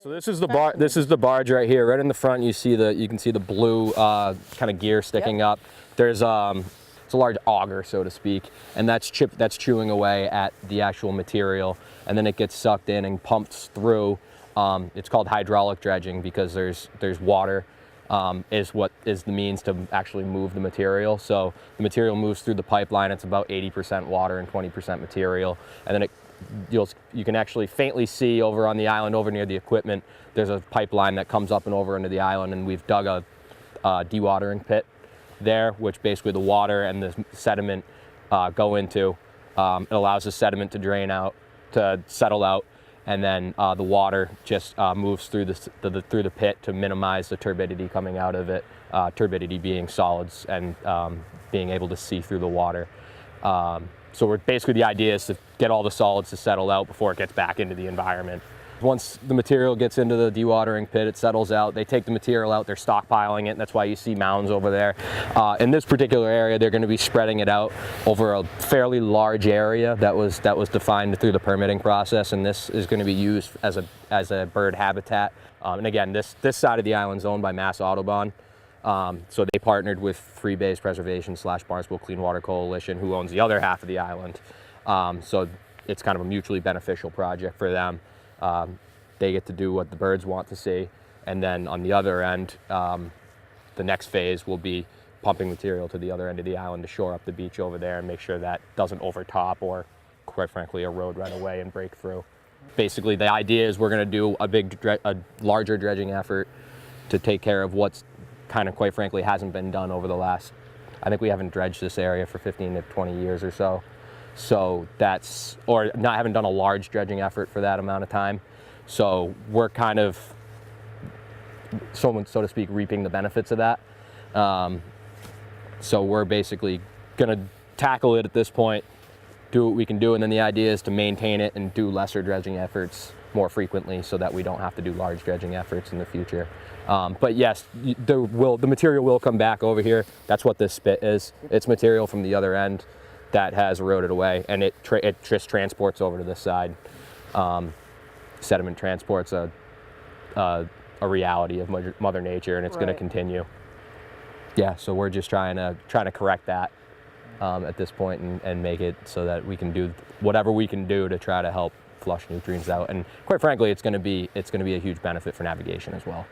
So this is the bar. This is the barge right here. Right in the front, you can see the blue kind of gear sticking up. There's it's a large auger, so to speak, and that's chewing away at the actual material, and then it gets sucked in and pumped through. It's called hydraulic dredging because there's water is what is the means to actually move the material. So the material moves through the pipeline. It's about 80% water and 20% material, and then you can actually faintly see over on the island, over near the equipment, there's a pipeline that comes up and over into the island, and we've dug a dewatering pit there, which basically the water and the sediment go into. It allows the sediment to drain out, to settle out, and then the water just moves through the pit to minimize the turbidity coming out of it, turbidity being solids and being able to see through the water. So basically the idea is to get all the solids to settle out before it gets back into the environment. Once the material gets into the dewatering pit, it settles out. They take the material out, they're stockpiling it, and that's why you see mounds over there. In this particular area, they're going to be spreading it out over a fairly large area that was defined through the permitting process, and this is going to be used as a bird habitat. And again, this side of the island is owned by Mass Audubon. So they partnered with Free Bays Preservation / Barnstable Clean Water Coalition, who owns the other half of the island. So it's kind of a mutually beneficial project for them. They get to do what the birds want to see, and then on the other end, the next phase will be pumping material to the other end of the island to shore up the beach over there and make sure that doesn't overtop or, quite frankly, erode right away and break through. Basically, the idea is we're going to do a larger dredging effort to take care of what's kind of, quite frankly, hasn't been done over the last, I think we haven't dredged this area for 15 to 20 years or so. So haven't done a large dredging effort for that amount of time. So we're kind of, so to speak, reaping the benefits of that. So we're basically going to tackle it at this point, do what we can do, and then the idea is to maintain it and do lesser dredging efforts more frequently so that we don't have to do large dredging efforts in the future. But yes, the material will come back over here. That's what this spit is. It's material from the other end that has eroded away, and it just transports over to this side. Sediment transport's a reality of Mother Nature, and it's going to continue. Yeah, so we're just trying to correct that at this point and make it so that we can do whatever we can do to try to help flush nutrients out. And quite frankly, it's going to be a huge benefit for navigation as well.